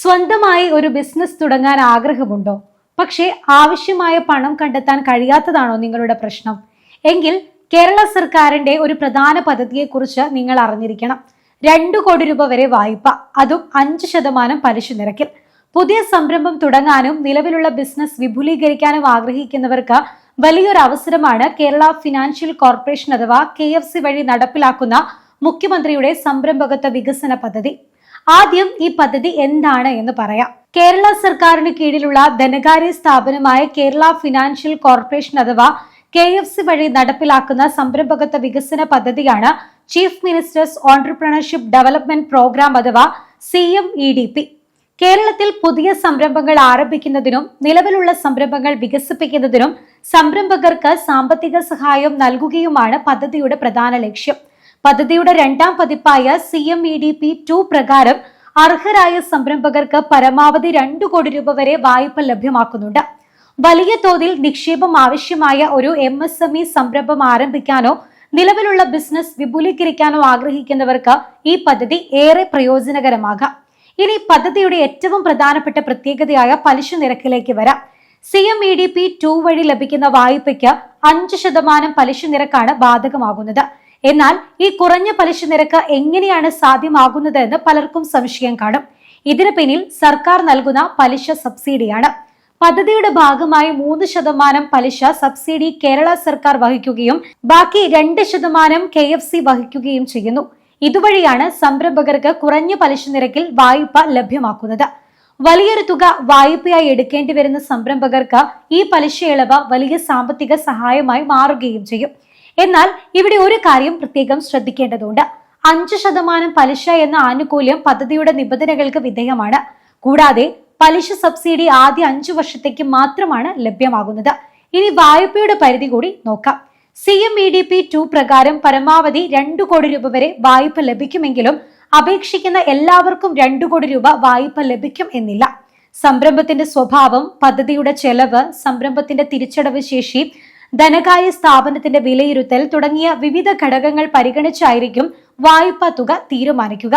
സ്വന്തമായി ഒരു ബിസിനസ് തുടങ്ങാൻ ആഗ്രഹമുണ്ടോ? പക്ഷേ ആവശ്യമായ പണം കണ്ടെത്താൻ കഴിയാത്തതാണോ നിങ്ങളുടെ പ്രശ്നം? എങ്കിൽ കേരള സർക്കാരിന്റെ ഒരു പ്രധാന പദ്ധതിയെക്കുറിച്ച് നിങ്ങൾ അറിഞ്ഞിരിക്കണം. 2 കോടി രൂപ വരെ വായ്പ, അതും 5% പലിശ നിരക്കിൽ. പുതിയ സംരംഭം തുടങ്ങാനും നിലവിലുള്ള ബിസിനസ് വിപുലീകരിക്കാനും ആഗ്രഹിക്കുന്നവർക്ക് വലിയൊരു അവസരമാണ് കേരള ഫിനാൻഷ്യൽ കോർപ്പറേഷൻ അഥവാ KFC വഴി നടപ്പിലാക്കുന്ന മുഖ്യമന്ത്രിയുടെ സംരംഭകത്വ വികസന പദ്ധതി. ആദ്യം ഈ പദ്ധതി എന്താണ് എന്ന് പറയാം. കേരള സർക്കാരിന് കീഴിലുള്ള ധനകാര്യ സ്ഥാപനമായ കേരള ഫിനാൻഷ്യൽ കോർപ്പറേഷൻ അഥവാ KFC വഴി നടപ്പിലാക്കുന്ന സംരംഭകത്വ വികസന പദ്ധതിയാണ് Chief Minister's Entrepreneurship Development Programme അഥവാ CMEDP. കേരളത്തിൽ പുതിയ സംരംഭങ്ങൾ ആരംഭിക്കുന്നതിനും നിലവിലുള്ള സംരംഭങ്ങൾ വികസിപ്പിക്കുന്നതിനും സംരംഭകർക്ക് സാമ്പത്തിക സഹായം നൽകുകയുമാണ് പദ്ധതിയുടെ പ്രധാന ലക്ഷ്യം. പദ്ധതിയുടെ 2ാം പതിപ്പായ CMEDP-2 പ്രകാരം അർഹരായ സംരംഭകർക്ക് പരമാവധി 2 കോടി രൂപ വരെ വായ്പ ലഭ്യമാക്കുന്നുണ്ട്. വലിയ തോതിൽ നിക്ഷേപം ആവശ്യമായ ഒരു MSME സംരംഭം ആരംഭിക്കാനോ നിലവിലുള്ള ബിസിനസ് വിപുലീകരിക്കാനോ ആഗ്രഹിക്കുന്നവർക്ക് ഈ പദ്ധതി ഏറെ പ്രയോജനകരമാകാം. ഇനി പദ്ധതിയുടെ ഏറ്റവും പ്രധാനപ്പെട്ട പ്രത്യേകതയായ പലിശ നിരക്കിലേക്ക് വരാം. CMEDP-2 വഴി ലഭിക്കുന്ന വായ്പയ്ക്ക് 5% പലിശ നിരക്കാണ് ബാധകമാകുന്നത്. എന്നാൽ ഈ കുറഞ്ഞ പലിശ നിരക്ക് എങ്ങനെയാണ് സാധ്യമാകുന്നത് എന്ന് പലർക്കും സംശയം കാണും. ഇതിന് പിന്നിൽ സർക്കാർ നൽകുന്ന പലിശ സബ്സിഡിയാണ്. പദ്ധതിയുടെ ഭാഗമായി 3% പലിശ സബ്സിഡി കേരള സർക്കാർ വഹിക്കുകയും ബാക്കി 2% KFC വഹിക്കുകയും ചെയ്യുന്നു. ഇതുവഴിയാണ് സംരംഭകർക്ക് കുറഞ്ഞ പലിശ നിരക്കിൽ വായ്പ ലഭ്യമാക്കുന്നത്. വലിയൊരു തുക വായ്പയായി എടുക്കേണ്ടി വരുന്ന സംരംഭകർക്ക് ഈ പലിശ ഇളവ് വലിയ സാമ്പത്തിക സഹായമായി മാറുകയും ചെയ്യും. എന്നാൽ ഇവിടെ ഒരു കാര്യം പ്രത്യേകം ശ്രദ്ധിക്കേണ്ടതുണ്ട്. 5% പലിശ എന്ന ആനുകൂല്യം പദ്ധതിയുടെ നിബന്ധനകൾക്ക് വിധേയമാണ്. കൂടാതെ പലിശ സബ്സിഡി ആദ്യ 5 വർഷത്തേക്ക് മാത്രമാണ് ലഭ്യമാകുന്നത്. ഇനി വായ്പയുടെ പരിധി കൂടി നോക്കാം. CMEDP-2 പ്രകാരം പരമാവധി 2 കോടി രൂപ വരെ വായ്പ ലഭിക്കുമെങ്കിലും അപേക്ഷിക്കുന്ന എല്ലാവർക്കും 2 കോടി രൂപ വായ്പ ലഭിക്കും എന്നില്ല. സംരംഭത്തിന്റെ സ്വഭാവം, പദ്ധതിയുടെ ചെലവ്, സംരംഭത്തിന്റെ തിരിച്ചടവ് ശേഷി, ധനകാര്യ സ്ഥാപനത്തിന്റെ വിലയിരുത്തൽ തുടങ്ങിയ വിവിധ ഘടകങ്ങൾ പരിഗണിച്ചായിരിക്കും വായ്പാ തുക തീരുമാനിക്കുക.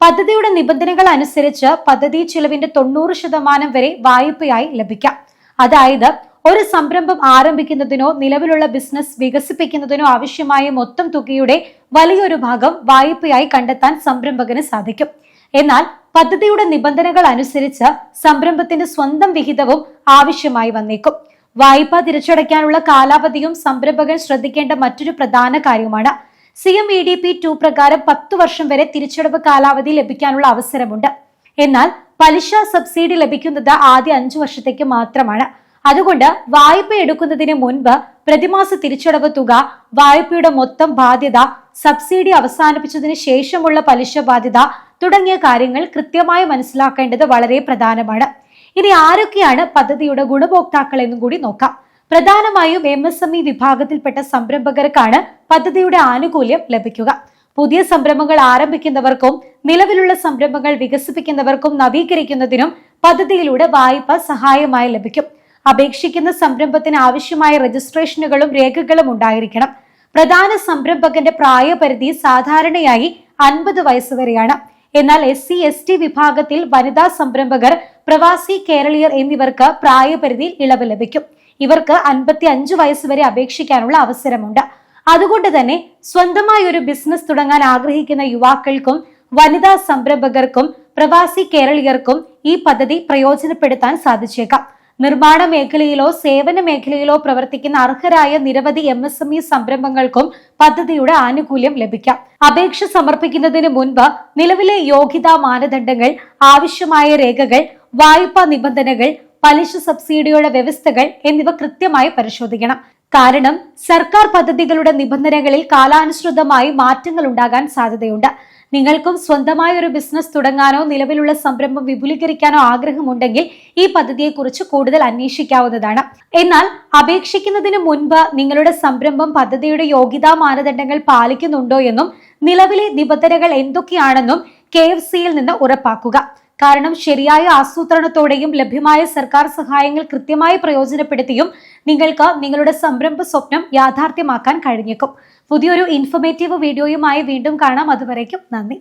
പദ്ധതിയുടെ നിബന്ധനകൾ അനുസരിച്ച് പദ്ധതി ചിലവിന്റെ 90% വരെ വായ്പയായി ലഭിക്കാം. അതായത് ഒരു സംരംഭം ആരംഭിക്കുന്നതിനോ നിലവിലുള്ള ബിസിനസ് വികസിപ്പിക്കുന്നതിനോ ആവശ്യമായ മൊത്തം തുകയുടെ വലിയൊരു ഭാഗം വായ്പയായി കണ്ടെത്താൻ സംരംഭകന് സാധിക്കും. എന്നാൽ പദ്ധതിയുടെ നിബന്ധനകൾ അനുസരിച്ച് സംരംഭത്തിന്റെ സ്വന്തം വിഹിതവും ആവശ്യമായി വന്നേക്കും. വായ്പ തിരിച്ചടയ്ക്കാനുള്ള കാലാവധിയും സംരംഭകൻ ശ്രദ്ധിക്കേണ്ട മറ്റൊരു പ്രധാന കാര്യമാണ്. CMEDP-2 പ്രകാരം 10 വർഷം വരെ തിരിച്ചടവ് കാലാവധി ലഭിക്കാനുള്ള അവസരമുണ്ട്. എന്നാൽ പലിശ സബ്സിഡി ലഭിക്കുന്നത് ആദ്യ 5 വർഷത്തേക്ക് മാത്രമാണ്. അതുകൊണ്ട് വായ്പ എടുക്കുന്നതിന് മുൻപ് പ്രതിമാസ തിരിച്ചടവ് തുക, വായ്പയുടെ മൊത്തം ബാധ്യത, സബ്സിഡി അവസാനിപ്പിച്ചതിന് ശേഷമുള്ള പലിശ ബാധ്യത തുടങ്ങിയ കാര്യങ്ങൾ കൃത്യമായി മനസ്സിലാക്കേണ്ടത് വളരെ പ്രധാനമാണ്. ഇനി ആരൊക്കെയാണ് പദ്ധതിയുടെ ഗുണഭോക്താക്കൾ എന്നും കൂടി നോക്കാം. പ്രധാനമായും MSME വിഭാഗത്തിൽപ്പെട്ട സംരംഭകർക്കാണ് പദ്ധതിയുടെ ആനുകൂല്യം ലഭിക്കുക. പുതിയ സംരംഭങ്ങൾ ആരംഭിക്കുന്നവർക്കും നിലവിലുള്ള സംരംഭങ്ങൾ വികസിപ്പിക്കുന്നവർക്കും നവീകരിക്കുന്നതിനും പദ്ധതിയിലൂടെ വായ്പ സഹായമായി ലഭിക്കും. അപേക്ഷിക്കുന്ന സംരംഭത്തിന് ആവശ്യമായ രജിസ്ട്രേഷനുകളും രേഖകളും ഉണ്ടായിരിക്കണം. പ്രധാന സംരംഭകന്റെ പ്രായപരിധി സാധാരണയായി 50 വയസ്സ് വരെയാണ്. എന്നാൽ SC/ST വിഭാഗത്തിൽ വനിതാ സംരംഭകർ, പ്രവാസി കേരളീയർ എന്നിവർക്ക് പ്രായപരിധിയിൽ ഇളവ് ലഭിക്കും. ഇവർക്ക് 55 വയസ്സ് വരെ അപേക്ഷിക്കാനുള്ള അവസരമുണ്ട്. അതുകൊണ്ട് തന്നെ സ്വന്തമായി ഒരു ബിസിനസ് തുടങ്ങാൻ ആഗ്രഹിക്കുന്ന യുവാക്കൾക്കും വനിതാ സംരംഭകർക്കും പ്രവാസി കേരളീയർക്കും ഈ പദ്ധതി പ്രയോജനപ്പെടുത്താൻ സാധിച്ചേക്കാം. നിർമ്മാണ മേഖലയിലോ സേവന മേഖലയിലോ പ്രവർത്തിക്കുന്ന അർഹരായ നിരവധി MSME സംരംഭങ്ങൾക്കും പദ്ധതിയുടെ ആനുകൂല്യം ലഭിക്കാം. അപേക്ഷ സമർപ്പിക്കുന്നതിന് മുൻപ് നിലവിലെ യോഗ്യതാ മാനദണ്ഡങ്ങൾ, ആവശ്യമായ രേഖകൾ, വായ്പാ നിബന്ധനകൾ, പലിശ സബ്സിഡിയുടെ വ്യവസ്ഥകൾ എന്നിവ കൃത്യമായി പരിശോധിക്കണം. കാരണം സർക്കാർ പദ്ധതികളുടെ നിബന്ധനകളിൽ കാലാനുസൃതമായി മാറ്റങ്ങൾ ഉണ്ടാകാൻ സാധ്യതയുണ്ട്. നിങ്ങൾക്കും സ്വന്തമായ ഒരു ബിസിനസ് തുടങ്ങാനോ നിലവിലുള്ള സംരംഭം വിപുലീകരിക്കാനോ ആഗ്രഹമുണ്ടെങ്കിൽ ഈ പദ്ധതിയെക്കുറിച്ച് കൂടുതൽ അന്വേഷിക്കാവുന്നതാണ്. എന്നാൽ അപേക്ഷിക്കുന്നതിന് മുൻപ് നിങ്ങളുടെ സംരംഭം പദ്ധതിയുടെ യോഗ്യതാ മാനദണ്ഡങ്ങൾ പാലിക്കുന്നുണ്ടോ എന്നും നിലവിലെ നിബന്ധനകൾ എന്തൊക്കെയാണെന്നും KFCയിൽ നിന്ന് ഉറപ്പാക്കുക. കാരണം ശരിയായ ആസൂത്രണത്തോടെയും ലഭ്യമായ സർക്കാർ സഹായങ്ങൾ കൃത്യമായി പ്രയോജനപ്പെടുത്തിയും നിങ്ങൾക്ക് നിങ്ങളുടെ സംരംഭ സ്വപ്നം യാഥാർത്ഥ്യമാക്കാൻ കഴിഞ്ഞേക്കും. പുതിയൊരു ഇൻഫോർമേറ്റീവ് വീഡിയോയുമായി വീണ്ടും കാണാം. അതുവരേക്കും നന്ദി.